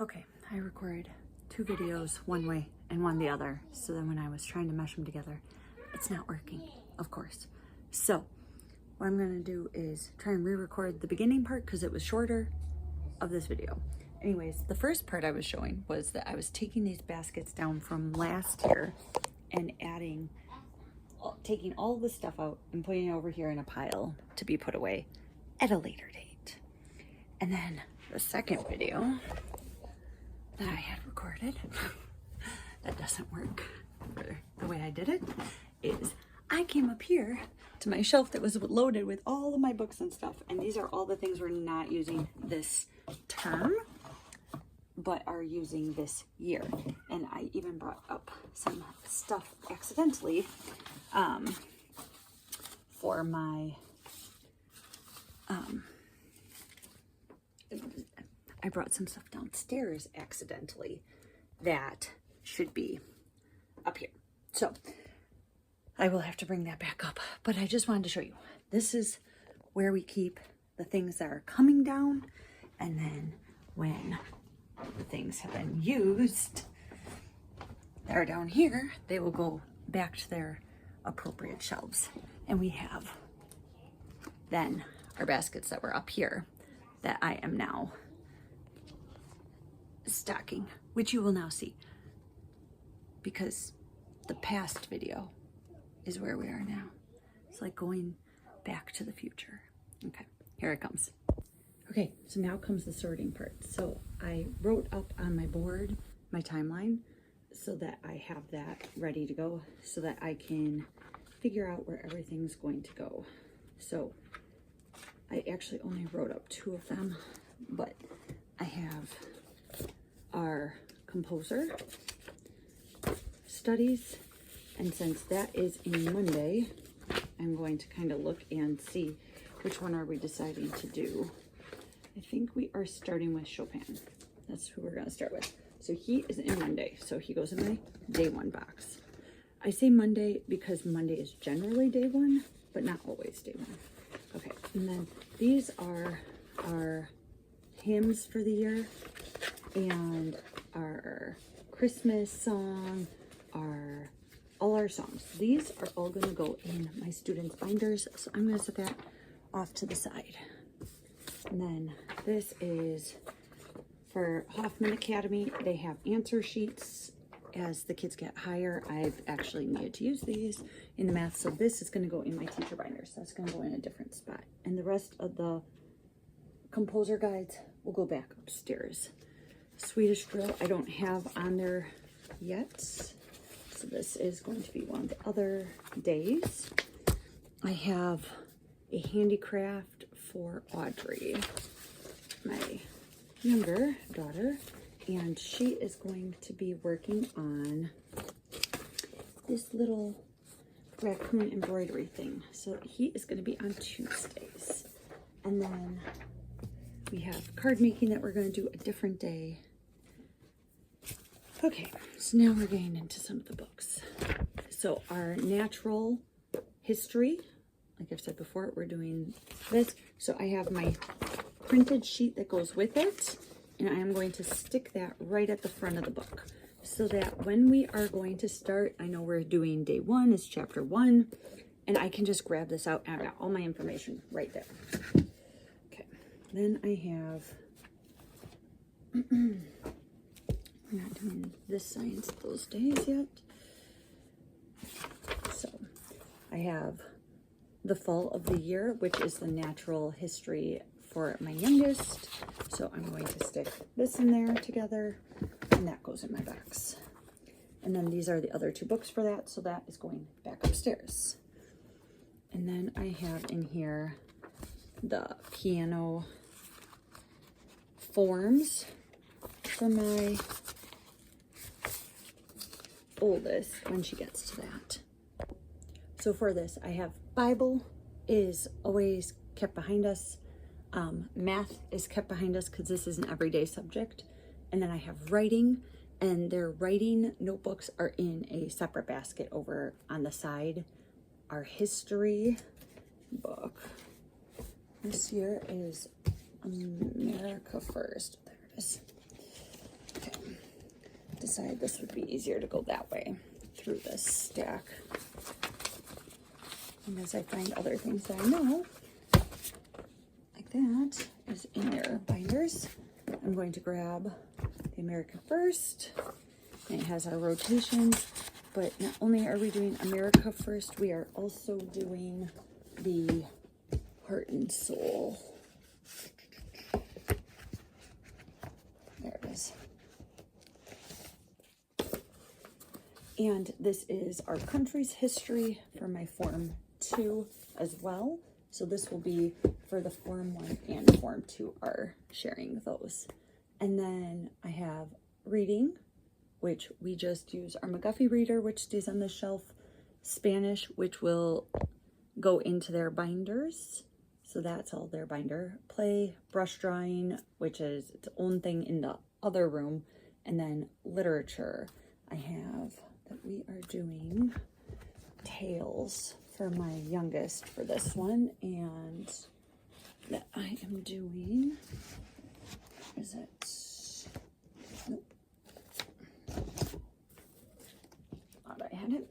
Okay, I recorded 2 videos one way and one the other. So then when I was trying to mesh them together, it's not working, of course. So what I'm gonna do is try and re-record the beginning part because it was shorter of this video. Anyways, the first part I was showing was that I was taking these baskets down from last year and taking all the stuff out and putting it over here in a pile to be put away at a later date. And then the second video that I had recorded that doesn't work the way I did it is I came up here to my shelf that was loaded with all of my books and stuff, and these are all the things we're not using this term but are using this year. And I even brought up some stuff accidentally for my I brought some stuff downstairs accidentally that should be up here. So I will have to bring that back up, but I just wanted to show you. This is where we keep the things that are coming down, and then when the things have been used, they're down here, they will go back to their appropriate shelves. And we have then our baskets that were up here that I am now stocking, which you will now see because the past video is where we are now. It's like going back to the future. Okay, here it comes. Okay, so now comes the sorting part. So I wrote up on my board my timeline so that I have that ready to go so that I can figure out where everything's going to go. So I actually only wrote up 2 of them, but I have our composer studies, and since that is in Monday, I'm going to kind of look and see which one are we deciding to do. I think we are starting with Chopin. That's who we're going to start with. So he is in Monday, so he goes in my day 1 box. I say Monday because Monday is generally day 1, but not always day 1. Okay, and then these are our hymns for the year and our Christmas song, all our songs. These are all going to go in my students' binders, so I'm going to set that off to the side. And then this is for Hoffman Academy. They have answer sheets as the kids get higher. I've actually needed to use these in the math, so this is going to go in my teacher binders. That's going to go in a different spot. And the rest of the composer guides will go back upstairs. Swedish drill I don't have on there yet, so this is going to be one of the other days. I have a handicraft for Audrey, my younger daughter, and she is going to be working on this little raccoon embroidery thing. So he is going to be on Tuesdays. And then we have card making that we're going to do a different day. Okay, so now we're getting into some of the books. So our natural history, like I've said before, we're doing this. So I have my printed sheet that goes with it, and I am going to stick that right at the front of the book so that when we are going to start, I know we're doing day 1 is chapter 1, and I can just grab this out and I got all my information right there. Okay, then I have we're not doing this science those days yet. So I have the fall of the year, which is the natural history for my youngest. So I'm going to stick this in there together, and that goes in my box. And then these are the other 2 books for that, so that is going back upstairs. And then I have in here the piano forms for my oldest when she gets to that. So for this, I have Bible is always kept behind us. Math is kept behind us because this is an everyday subject. And then I have writing, and their writing notebooks are in a separate basket over on the side. Our history book this year is America First. There it is. inside, this would be easier to go that way through this stack. And as I find other things that I know, like that, is in their binders. I'm going to grab the America First. And it has our rotations, but not only are we doing America First, we are also doing the Heart and Soul. There it is. And this is our country's history for my Form 2 as well. So this will be for the Form 1 and Form 2 are sharing those. And then I have reading, which we just use our McGuffey reader, which stays on the shelf. Spanish, which will go into their binders. So that's all their binder. Play, brush drawing, which is its own thing in the other room. And then literature. I have that we are doing tales for my youngest for this one. And that I am doing, is it? Nope. Thought I had it.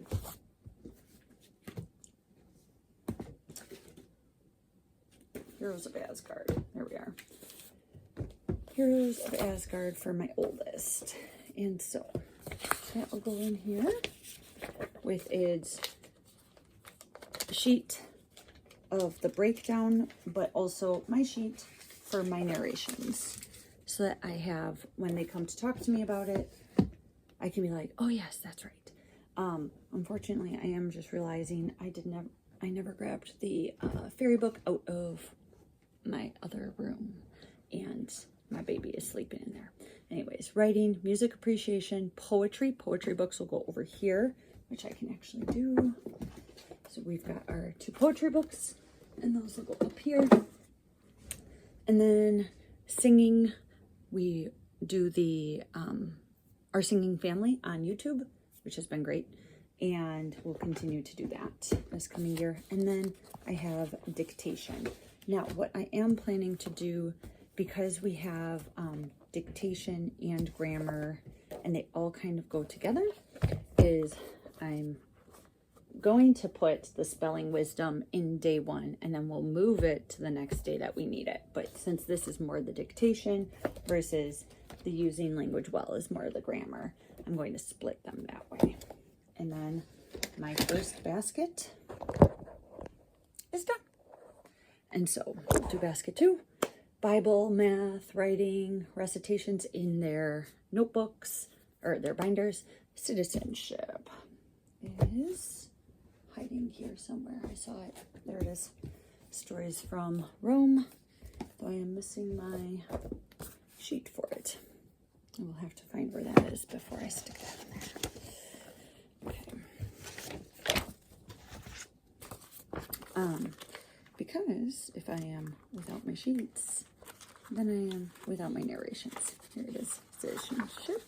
Heroes of Asgard. There we are. Heroes of Asgard for my oldest. And so that will go in here with its sheet of the breakdown, but also my sheet for my narrations. So that I have, when they come to talk to me about it, I can be like, oh yes, that's right. Unfortunately, I am just realizing I never grabbed the fairy book out of my other room, and my baby is sleeping in there. Anyways, writing, music appreciation, poetry. Poetry books will go over here, which I can actually do. So we've got our 2 poetry books, and those will go up here. And then singing, we do the our singing family on YouTube, which has been great, and we'll continue to do that this coming year. And then I have dictation. Now, what I am planning to do, because we have dictation and grammar, and they all kind of go together, is I'm going to put the spelling wisdom in day 1, and then we'll move it to the next day that we need it. But since this is more the dictation versus the using language well is more the grammar, I'm going to split them that way. And then my first basket is done. And so do basket 2, Bible, math, writing, recitations in their notebooks or their binders. Citizenship is hiding here somewhere. I saw it. There it is. Stories from Rome. Though I am missing my sheet for it. I will have to find where that is before I stick that in there. Okay. Because if I am without my sheets, then I am without my narrations. Here it is. Citizenship.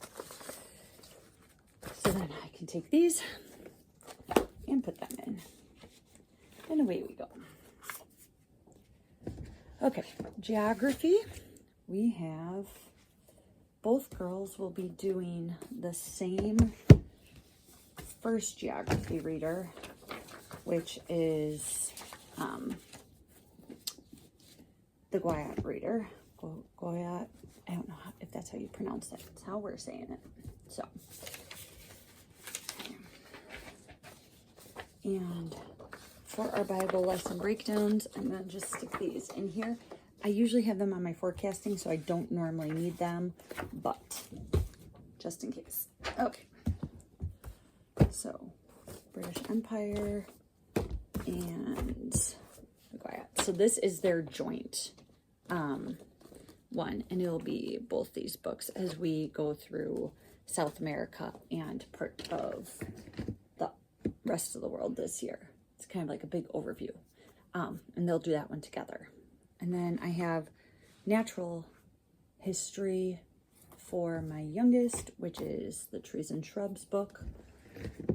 So then I can take these and put them in. And away we go. Okay, geography. We have, both girls will be doing the same first geography reader, which is the Goyat reader. Goyat, I don't know if that's how you pronounce it. It's how we're saying it. So, and for our Bible lesson breakdowns, I'm going to just stick these in here. I usually have them on my forecasting, so I don't normally need them, but just in case. Okay. So, British Empire and the Goyat. So this is their joint one, and it'll be both these books as we go through South America and part of the rest of the world this year. It's kind of like a big overview, and they'll do that one together. And then I have natural history for my youngest, which is the Trees and Shrubs book,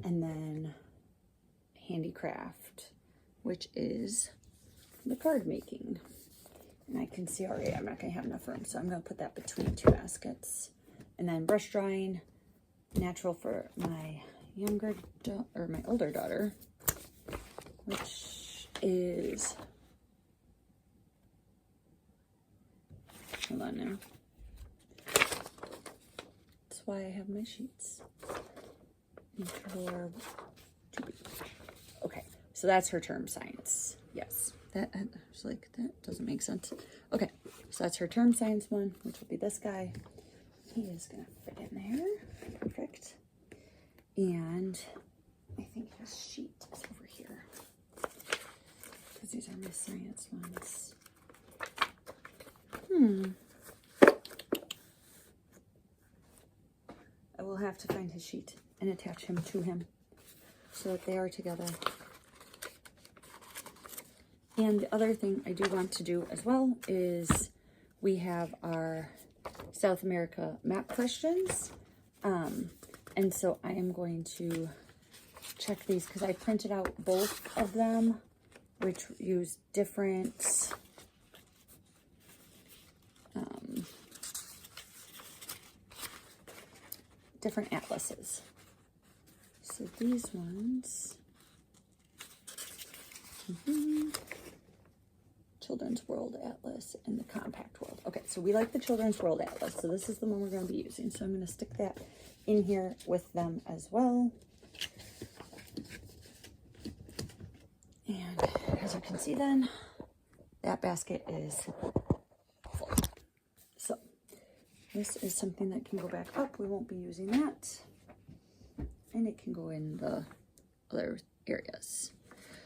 and then handicraft, which is the card making. And I can see already I'm not going to have enough room, so I'm going to put that between 2 baskets. And then brush drawing, natural for my my older daughter, which is, hold on now. That's why I have my sheets. Okay, so that's her term science. Yes, that I was like, that doesn't make sense. Okay, so that's her term science one, which will be this guy. He is gonna fit in there. Perfect. And I think his sheet is over here, because these are my science ones. I will have to find his sheet and attach him to him so that they are together. And the other thing I do want to do as well is we have our South America map questions. And so I am going to check these because I printed out both of them, which use different different atlases. So these ones, Children's World Atlas and the Compact World. Okay, so we like the Children's World Atlas, so this is the one we're going to be using. So I'm going to stick that in here with them as well. And as you can see then, that basket is full. So this is something that can go back up. We won't be using that. And it can go in the other areas.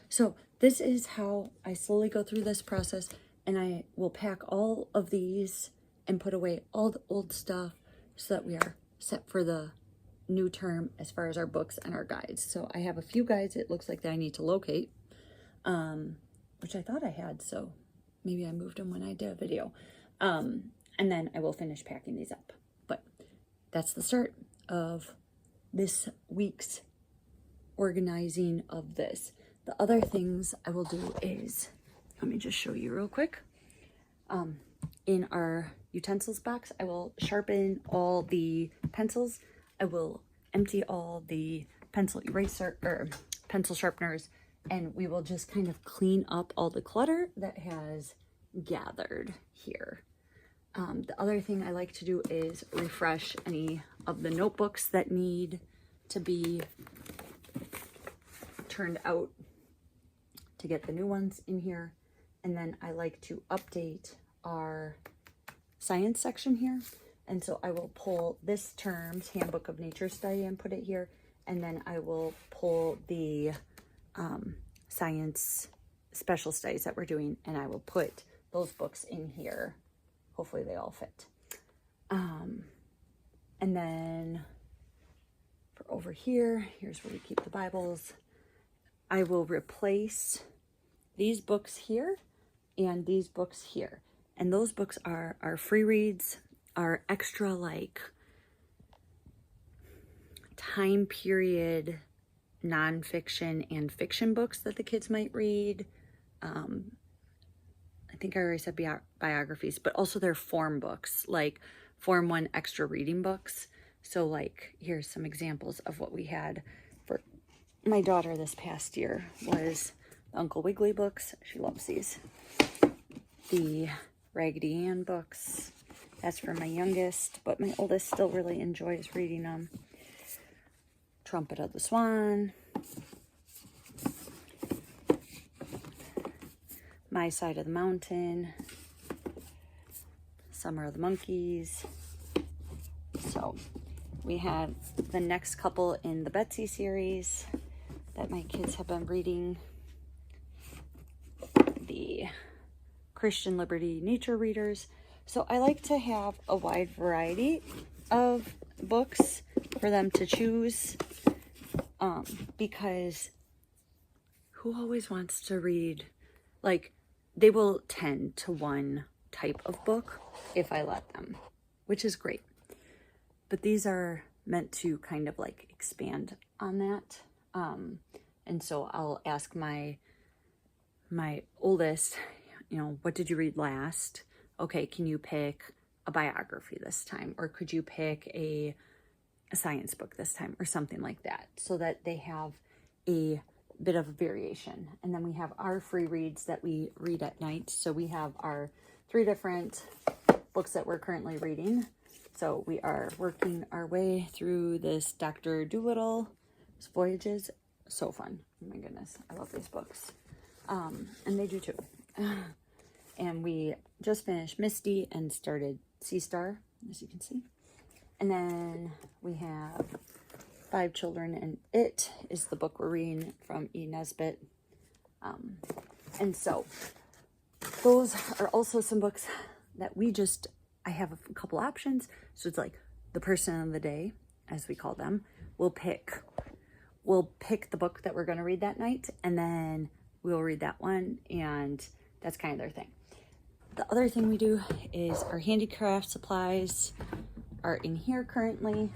So this is how I slowly go through this process, and I will pack all of these and put away all the old stuff so that we are set for the new term as far as our books and our guides. So I have a few guides it looks like that I need to locate, which I thought I had, so maybe I moved them when I did a video. And then I will finish packing these up. But that's the start of this week's organizing of this. The other things I will do is, let me just show you real quick. In our utensils box, I will sharpen all the pencils. I will empty all the pencil eraser or pencil sharpeners, and we will just kind of clean up all the clutter that has gathered here. The other thing I like to do is refresh any of the notebooks that need to be turned out to get the new ones in here. And then I like to update our science section here. And so I will pull this term's Handbook of Nature Study and put it here. And then I will pull the science special studies that we're doing, and I will put those books in here. Hopefully they all fit. And then for over here, here's where we keep the Bibles. I will replace these books here and these books here. And those books are our free reads, our extra like time period nonfiction and fiction books that the kids might read. I think I already said biographies, but also they're form books, like Form 1 extra reading books. So like, here's some examples of what we had for my daughter this past year was the Uncle Wiggily books. She loves these. The Raggedy Ann books. That's for my youngest, but my oldest still really enjoys reading them. Trumpet of the Swan. My Side of the Mountain. Summer of the Monkeys. So we have the next couple in the Betsy series that my kids have been reading. The Christian Liberty Nature Readers. So I like to have a wide variety of books for them to choose, because who always wants to read, like, they will tend to one type of book if I let them, which is great. But these are meant to kind of like expand on that. And so I'll ask my oldest, you know, what did you read last? Okay, can you pick a biography this time? Or could you pick a a science book this time or something like that, so that they have a bit of variation. And then we have our free reads that we read at night. So we have our 3 different books that we're currently reading. So we are working our way through this Dr. Dolittle Voyages. So fun. Oh my goodness. I love these books. And they do too. And we just finished Misty and started Sea Star, as you can see. And then we have 5 Children, and It is the book we're reading from E. Nesbitt. And so those are also some books that I have a couple options. So it's like the person of the day, as we call them. We'll pick the book that we're going to read that night, and then we'll read that one, and that's kind of their thing. The other thing we do is our handicraft supplies are in here currently,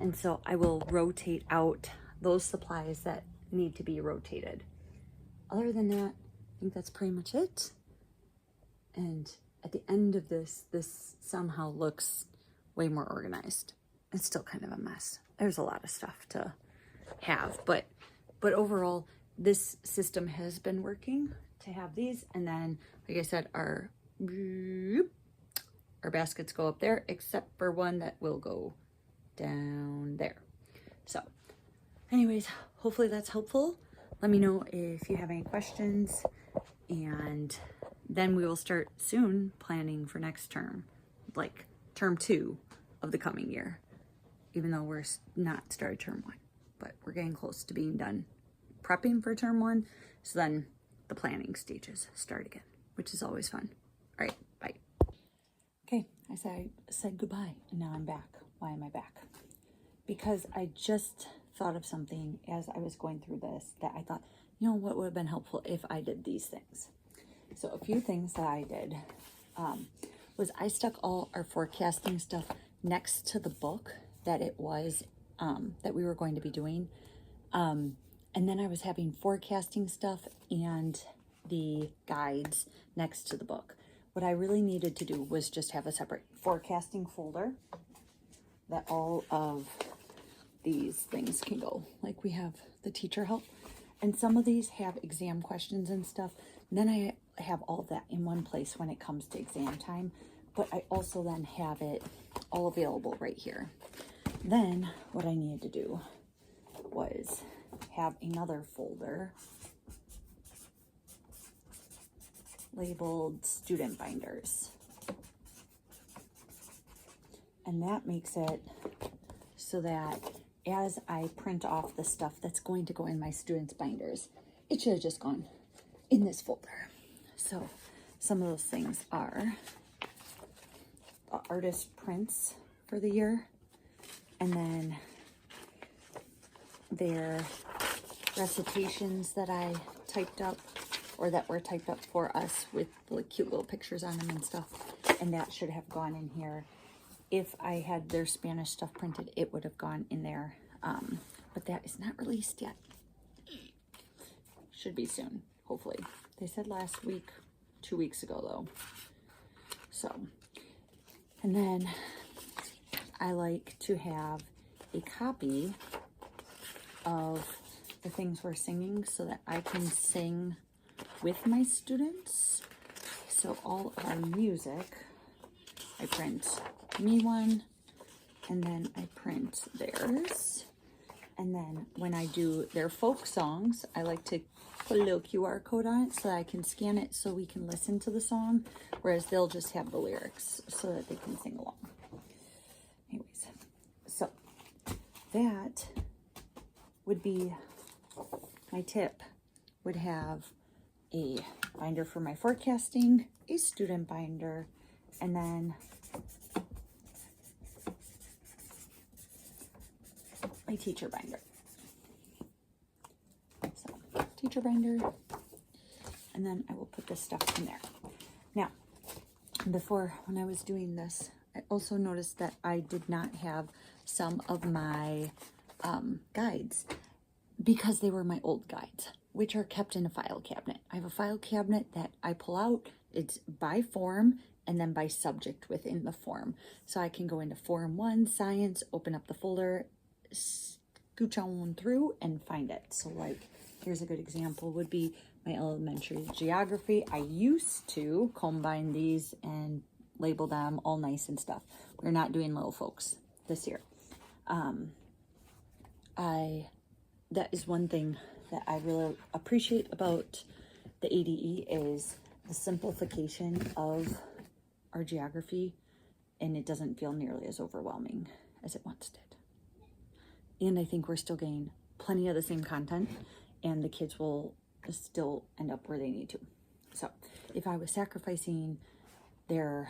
and so I will rotate out those supplies that need to be rotated. Other than that, I think that's pretty much it. And at the end of this somehow looks way more organized. It's still kind of a mess. There's a lot of stuff to have, but overall, this system has been working to have these. And then, like I said, our baskets go up there, except for one that will go down there. So anyways, hopefully that's helpful. Let me know if you have any questions, and then we will start soon planning for next term, like term 2 of the coming year, even though we're not started term 1, but we're getting close to being done prepping for term 1. So then the planning stages start again, which is always fun. All right, bye. Okay, I said goodbye, and now I'm back. Why am I back? Because I just thought of something as I was going through this that I thought, you know, what would have been helpful if I did these things. So a few things that I did was I stuck all our forecasting stuff next to the book that it was, that we were going to be doing. And then I was having forecasting stuff and the guides next to the book. What I really needed to do was just have a separate forecasting folder that all of these things can go. Like we have the teacher help, and some of these have exam questions and stuff. And then I have all that in one place when it comes to exam time, but I also then have it all available right here. Then what I needed to do was have another folder labeled student binders. And that makes it so that as I print off the stuff that's going to go in my students' binders, it should have just gone in this folder. So some of those things are the artist prints for the year, and then their recitations that I typed up, or that were typed up for us with like cute little pictures on them and stuff. And that should have gone in here. If I had their Spanish stuff printed, it would have gone in there. But that is not released yet. Should be soon, hopefully. They said last week, 2 weeks ago though. So, and then I like to have a copy of the things we're singing so that I can sing with my students. So all of our music, I print me one, and then I print theirs. And then when I do their folk songs, I like to put a little QR code on it so that I can scan it so we can listen to the song, whereas they'll just have the lyrics so that they can sing along. Anyways, so that would be my tip. Would have a binder for my forecasting, a student binder, and then my teacher binder. So, teacher binder, and then I will put this stuff in there. Now, before, when I was doing this, I also noticed that I did not have some of my guides because they were my old guides, which are kept in a file cabinet. I have a file cabinet that I pull out. It's by form and then by subject within the form. So I can go into Form 1, Science, open up the folder, scooch on through and find it. So like, here's a good example would be my elementary geography. I used to combine these and label them all nice and stuff. We're not doing little folks this year. That is one thing that I really appreciate about the ADE is the simplification of our geography, and it doesn't feel nearly as overwhelming as it once did. And I think we're still getting plenty of the same content, and the kids will still end up where they need to. So if I was sacrificing their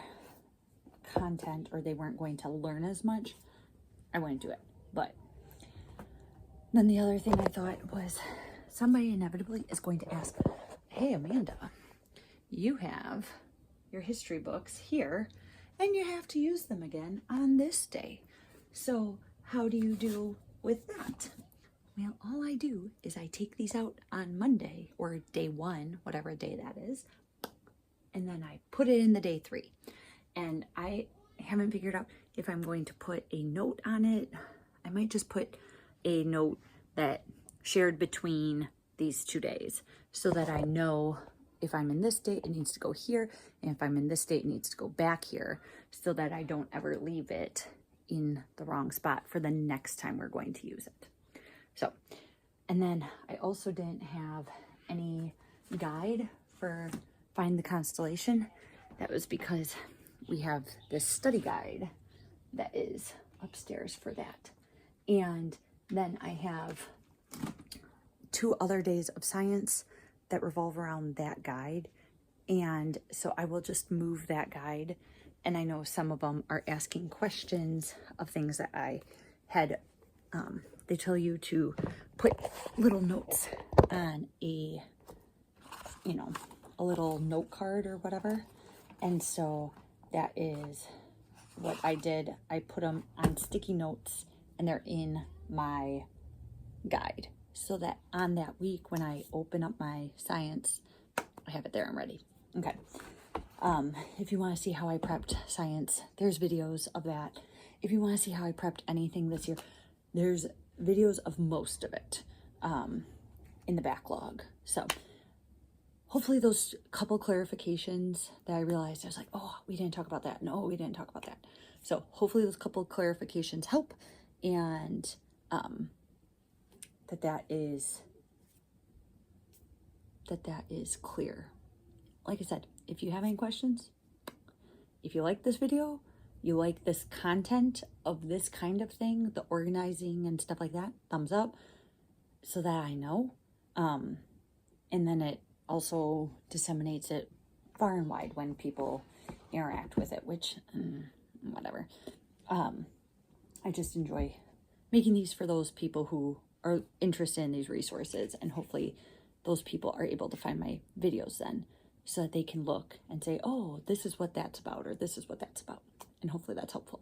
content or they weren't going to learn as much, I wouldn't do it. But then the other thing I thought was somebody inevitably is going to ask, hey, Amanda, you have your history books here and you have to use them again on this day. So how do you do with that? Well, all I do is I take these out on Monday or day 1, whatever day that is, and then I put it in the day 3. And I haven't figured out if I'm going to put a note on it. I might just put a note that shared between these 2 days so that I know if I'm in this state, it needs to go here. And if I'm in this state, it needs to go back here so that I don't ever leave it in the wrong spot for the next time we're going to use it. So, and then I also didn't have any guide for Find the Constellation. That was because we have this study guide that is upstairs for that. And then I have 2 other days of science that revolve around that guide. And so I will just move that guide. And I know some of them are asking questions of things that I had, they tell you to put little notes on a little note card or whatever. And so that is what I did. I put them on sticky notes and they're in my guide so that on that week when I open up my science, I have it there and ready. Okay. If you want to see how I prepped science, there's videos of that. If you want to see how I prepped anything this year, there's videos of most of it in the backlog. So hopefully those couple clarifications that I realized, I was like, oh, we didn't talk about that. No, we didn't talk about that. So hopefully those couple clarifications help, and that is clear. Like I said, if you have any questions, if you like this video, you like this content of this kind of thing, the organizing and stuff like that, thumbs up so that I know. And then it also disseminates it far and wide when people interact with it, which, whatever. I just enjoy making these for those people who are interested in these resources, and hopefully those people are able to find my videos then so that they can look and say, oh, this is what that's about, or this is what that's about. And hopefully that's helpful.